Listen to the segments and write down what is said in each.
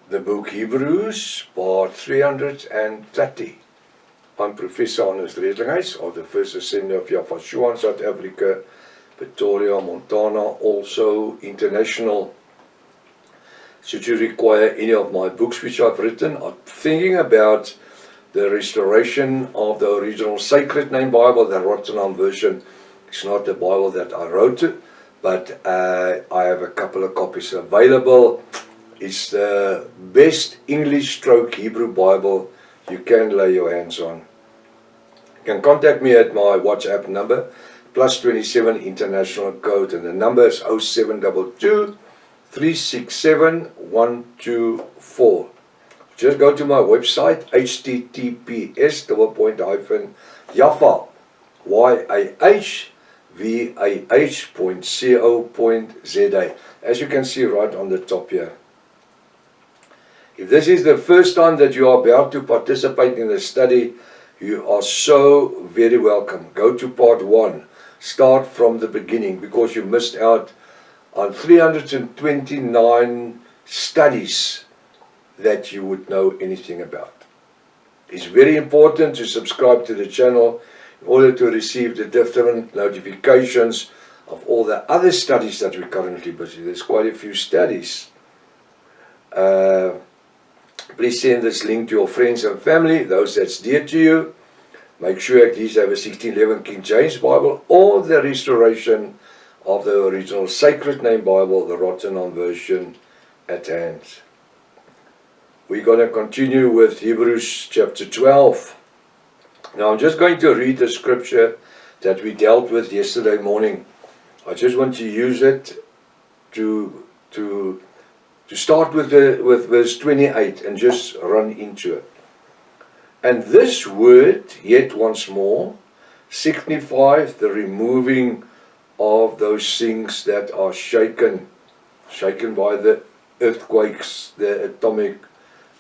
The book Hebrews, part 330. I'm Professor Hannes Redlinghuis of the First Assembly of Yafashua in South Africa, Pretoria, Montana, also international. Should you require any of my books which I've written, I'm thinking about the restoration of the original Sacred Name Bible, the Rotterdam version. It's not the Bible that I wrote, but I have a couple of copies available. It's the best English stroke Hebrew Bible you can lay your hands on. You can contact me at my WhatsApp number, +27 international code, and the number is 0722 367 124. Just go to my website, https://Yaffa, YAHVAH.co.za, as you can see right on the top here. If this is the first time that you are about to participate in the study, you are so very welcome. Go to part 1. Start from the beginning, because you missed out on 329 studies that you would know anything about. It's very important to subscribe to the channel in order to receive the different notifications of all the other studies that we're currently busy. There's quite a few studies. Please send this link to your friends and family, those that's dear to you. Make sure at least have a 1611 King James Bible or the restoration of the original Sacred Name Bible, the Rotterdam version, at hand. We're going to continue with Hebrews chapter 12. Now I'm just going to read the scripture that we dealt with yesterday morning. I just want to use it to start with verse 28 and just run into it. And this word, yet once more, signifies the removing of those things that are shaken by the earthquakes, the atomic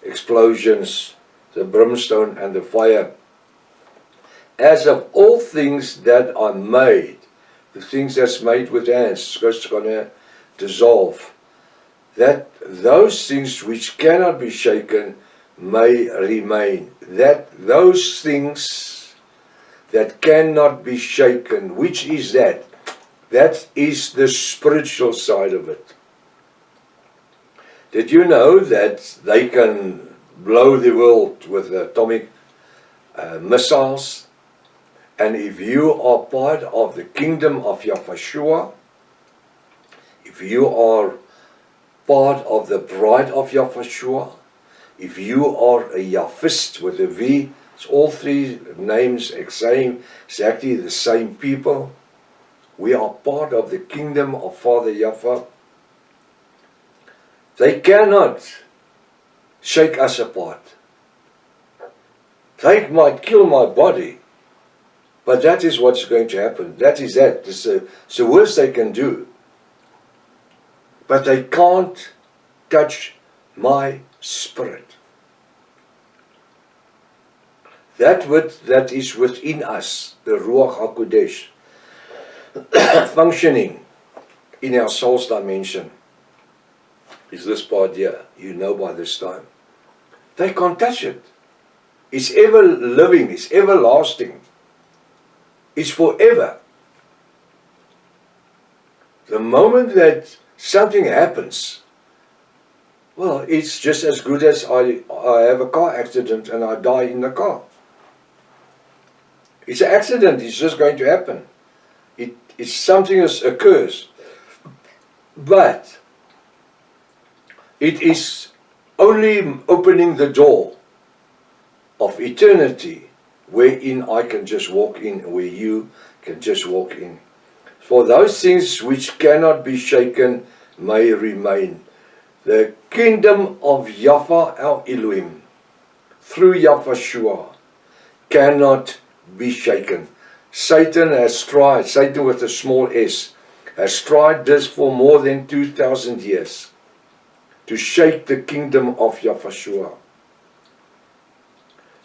explosions, the brimstone and the fire. As of all things that are made, the things that's made with hands, it's going to dissolve. That those things which cannot be shaken may remain. That those things that cannot be shaken, which is that? That is the spiritual side of it. Did you know that they can blow the world with atomic missiles? And if you are part of the kingdom of Yafashua, if you are part of the bride of Yafashua, if you are a Yafist with a V, it's all three names, exactly the same people. We are part of the kingdom of Father Yaffa. They cannot shake us apart. They might kill my body, but that is what's going to happen. That is that. It's the worst they can do. But they can't touch my spirit. That is within us, the Ruach HaKodesh, functioning in our soul's dimension, is this part here. You know by this time. They can't touch it. It's ever living, it's everlasting. It's forever. The moment that something happens, well, it's just as good as I have a car accident and I die in the car. It's an accident, it's just going to happen. It's something that occurs. But it is only opening the door of eternity wherein I can just walk in, where you can just walk in. For those things which cannot be shaken may remain. The kingdom of Yaffa our Elohim, through Yafashua, cannot be shaken. Satan has tried, Satan with a small s, has tried this for more than 2,000 years, to shake the kingdom of Yafashua.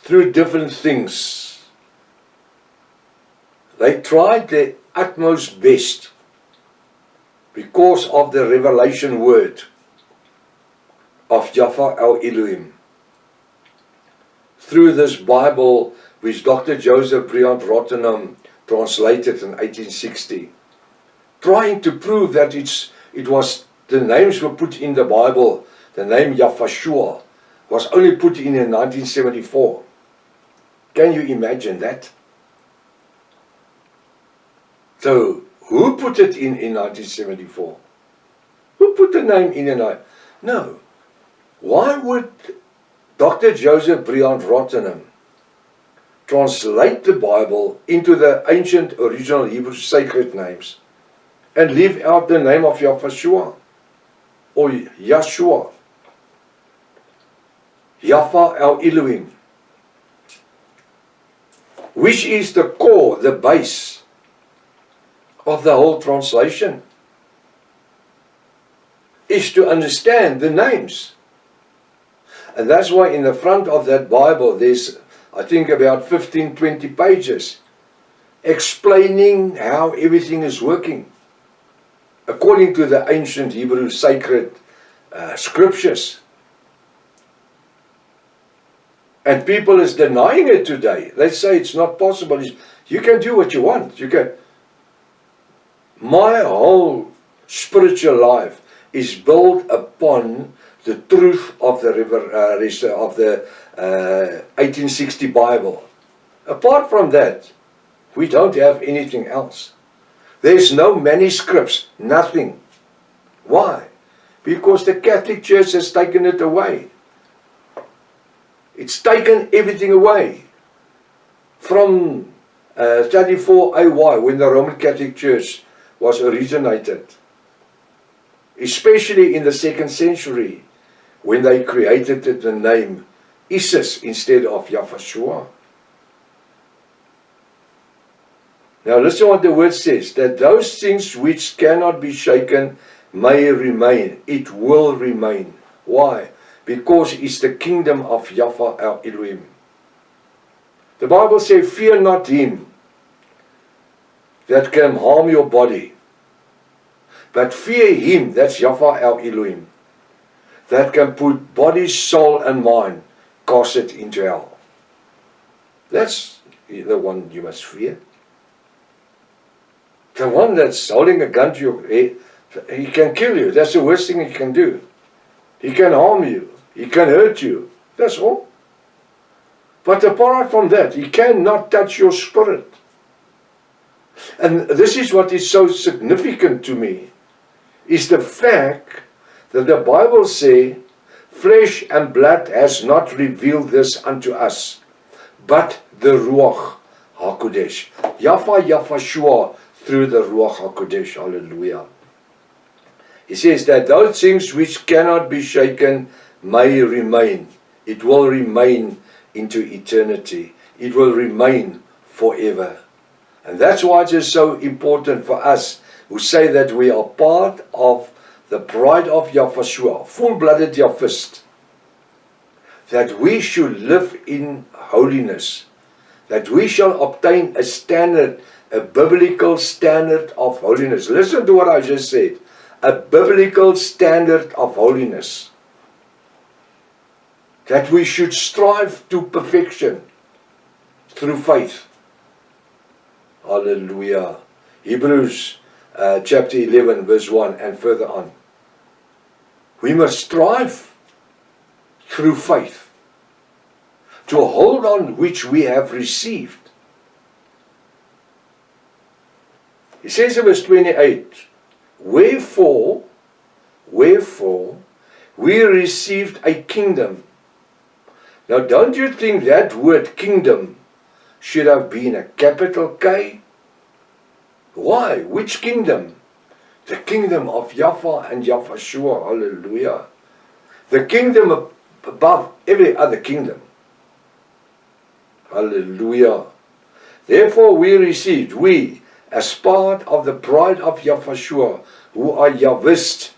Through different things. They tried their utmost best because of the revelation word. of Yahweh our Elohim. Through this Bible, which Dr. Joseph Briand Rottenham translated in 1860, trying to prove that the names were put in the Bible. The name Yahweh was only put in 1974. Can you imagine that? So, who put it in 1974? Who put the name in? No. Why would Dr. Joseph Briand Rottenham translate the Bible into the ancient original Hebrew sacred names and leave out the name of Yahweh or Yeshua, Yahweh our Elohim, which is the core, the base of the whole translation, is to understand the names. And that's why in the front of that Bible there's, I think, about 15-20 pages explaining how everything is working according to the ancient Hebrew sacred scriptures. And people is denying it today. They say it's not possible. You can do what you want. You can. My whole spiritual life is built upon the truth of the 1860 Bible. Apart from that, we don't have anything else. There's no manuscripts, nothing. Why? Because the Catholic Church has taken it away. It's taken everything away. From 34 AY, when the Roman Catholic Church was originated, especially in the 2nd century, when they created the name Isis instead of Yahweh. Now listen what the word says, that those things which cannot be shaken may remain. It will remain. Why? Because it's the kingdom of Yahweh our Elohim. The Bible says, fear not him that can harm your body, but fear him, that's Yahweh our Elohim, that can put body, soul and mind, cast it into hell. That's the one you must fear. The one that's holding a gun to your head, he can kill you. That's the worst thing he can do. He can harm you. He can hurt you. That's all. But apart from that, he cannot touch your spirit. And this is what is so significant to me, is the fact that the Bible says, flesh and blood has not revealed this unto us, but the Ruach HaKodesh. Yahweh Yahweh through the Ruach HaKodesh. Hallelujah. He says that those things which cannot be shaken may remain. It will remain into eternity. It will remain forever. And that's why it is so important for us who say that we are part of the bride of Yahweh, full-blooded Yahwist, that we should live in holiness, that we shall obtain a standard, a biblical standard of holiness. Listen to what I just said. A biblical standard of holiness. That we should strive to perfection through faith. Hallelujah. Hebrews chapter 11 verse 1 and further on. We must strive through faith to hold on which we have received. He says in verse 28, Wherefore we received a kingdom. Now don't you think that word kingdom should have been a capital K? Why? Which kingdom? The kingdom of Yahweh and Yahweh. Hallelujah. The kingdom above every other kingdom. Hallelujah. Therefore we received, we as part of the bride of Yahweh, who are Yahwist,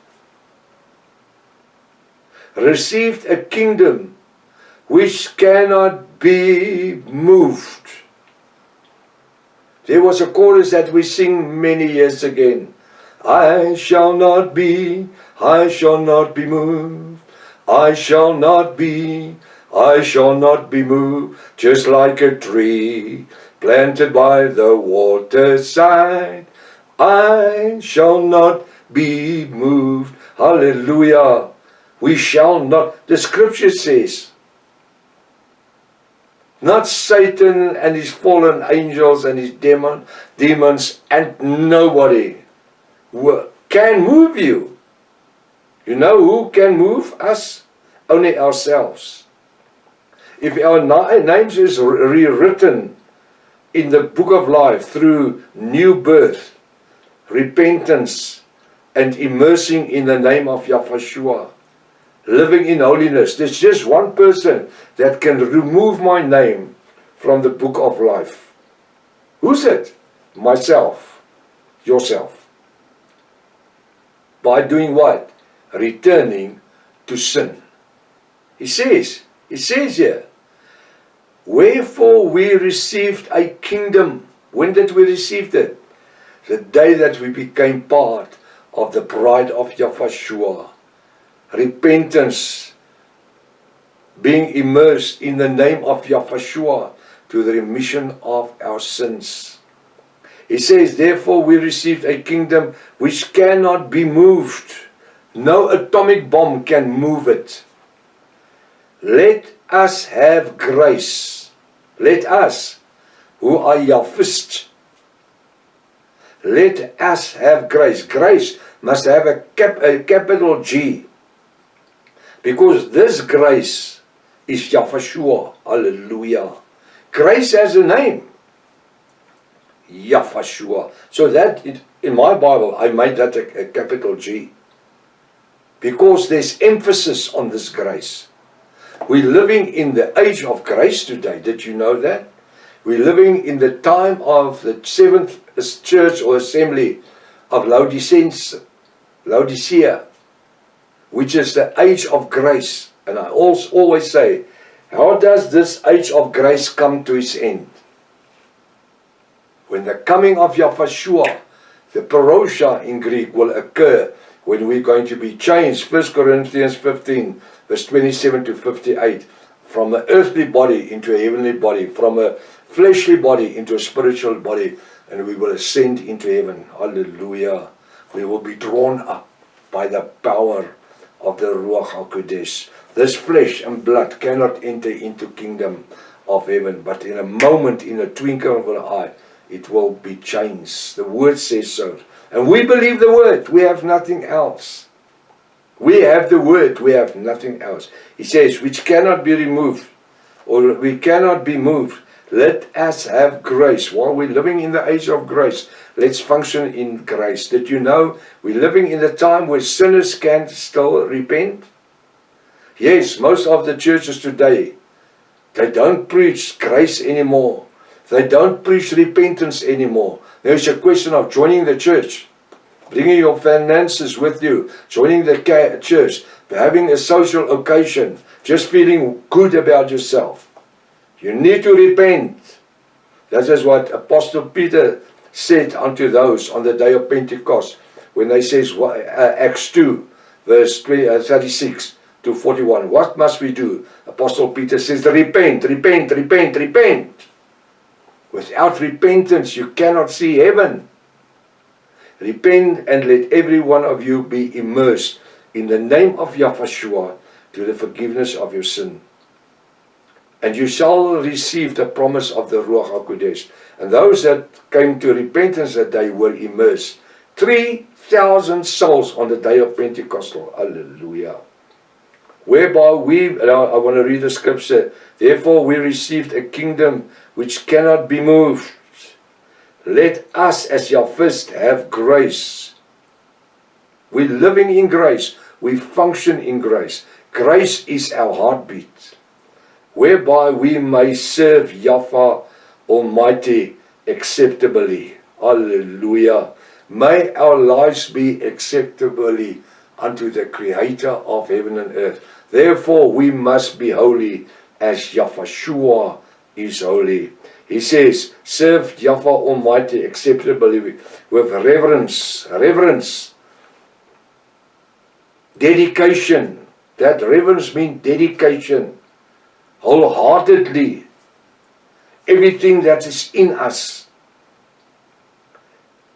received a kingdom which cannot be moved. There was a chorus that we sing many years ago. I shall not be moved. I shall not be moved, just like a tree planted by the waterside. I shall not be moved. Hallelujah. We shall not. The scripture says, not Satan and his fallen angels and his demons and nobody can move you. You know who can move us? Only ourselves. If our names is rewritten in the book of life through new birth, repentance, and immersing in the name of Yahweh, living in holiness, there's just one person that can remove my name from the book of life. Who's it? Myself. Yourself. By doing what? Returning to sin. He says here, wherefore we received a kingdom. When did we receive it? The day that we became part of the bride of Yahweh. Repentance, being immersed in the name of Yahweh to the remission of our sins. He says, therefore we received a kingdom which cannot be moved. No atomic bomb can move it. Let us have grace. Let us, who are Yahwist, let us have grace. Grace must have a capital G. Because this grace is Yahweh. Hallelujah. Grace has a name. Yahweh. So that, in my Bible, I made that a capital G. Because there's emphasis on this grace. We're living in the age of grace today. Did you know that? We're living in the time of the 7th church or assembly of Laodicea, which is the age of grace. And I always say, how does this age of grace come to its end? When the coming of Yahweh, the parousia in Greek, will occur, when we're going to be changed, 1 Corinthians 15, verse 27 to 58, from an earthly body into a heavenly body, from a fleshly body into a spiritual body, and we will ascend into heaven. Hallelujah. We will be drawn up by the power of the Ruach HaKodesh. This flesh and blood cannot enter into kingdom of heaven, but in a moment, in a twinkle of an eye, it will be changed. The word says so. And we believe the word. We have nothing else. We have the word. We have nothing else. He says, which cannot be removed, or we cannot be moved. Let us have grace. While we're living in the age of grace, let's function in grace. Did you know we're living in a time where sinners can still repent? Yes, most of the churches today, they don't preach grace anymore. They don't preach repentance anymore. There's a question of joining the church, bringing your finances with you, joining the church, having a social occasion, just feeling good about yourself. You need to repent. That is what Apostle Peter said unto those on the day of Pentecost, when they says, Acts 2, verse 36 to 41. What must we do? Apostle Peter says, repent, repent, repent, repent. Without repentance, you cannot see heaven. Repent and let every one of you be immersed in the name of Yahweh to the forgiveness of your sin. And you shall receive the promise of the Ruach HaKodesh. And those that came to repentance that day were immersed. 3,000 souls on the day of Pentecostal. Hallelujah. Whereby I want to read the scripture. Therefore we received a kingdom which cannot be moved. Let us as Yahweh have grace. We're living in grace. We function in grace. Grace is our heartbeat. Whereby we may serve Yahweh Almighty acceptably. Hallelujah. May our lives be acceptably unto the Creator of heaven and earth. Therefore we must be holy as Yahweh is holy. He says, serve Yahweh Almighty acceptably with reverence, dedication, That reverence means dedication, wholeheartedly. Everything that is in us.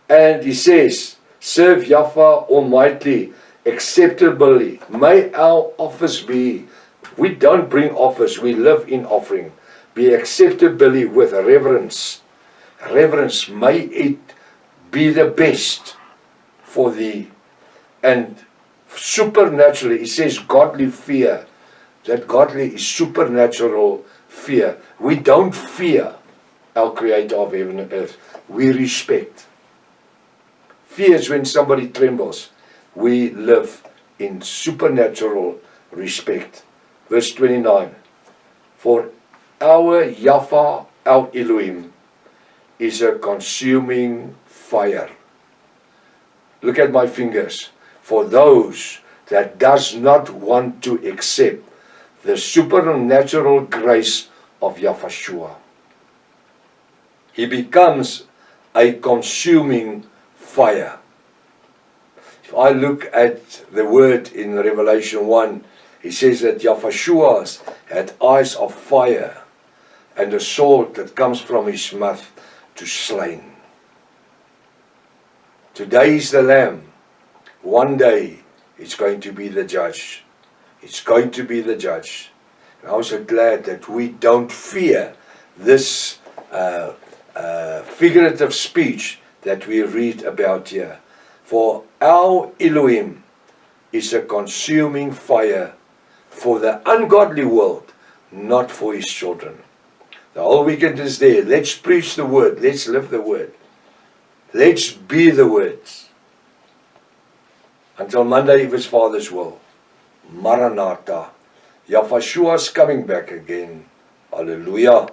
And he says, serve Yahweh Almighty acceptably. May our office be, we don't bring office, we live in offering. Be acceptably with reverence. Reverence, may it be the best for thee. And supernaturally, he says godly fear. That godly is supernatural fear. We don't fear our Creator of heaven and earth. We respect. Fear is when somebody trembles. We live in supernatural respect. Verse 29. For our Yahweh, our Elohim, is a consuming fire. Look at my fingers. For those that does not want to accept the supernatural grace of Yahushua, he becomes a consuming fire. If I look at the word in Revelation 1, he says that Yahushua had eyes of fire and a sword that comes from his mouth to slain. Today is the Lamb. One day it's going to be the judge. It's going to be the judge. And I'm so glad that we don't fear this figurative speech that we read about here. For our Elohim is a consuming fire for the ungodly world, not for his children. The whole weekend is there. Let's preach the word. Let's live the word. Let's be the words. Until Monday, if his Father's will. Maranatha. Yahushua is coming back again. Hallelujah.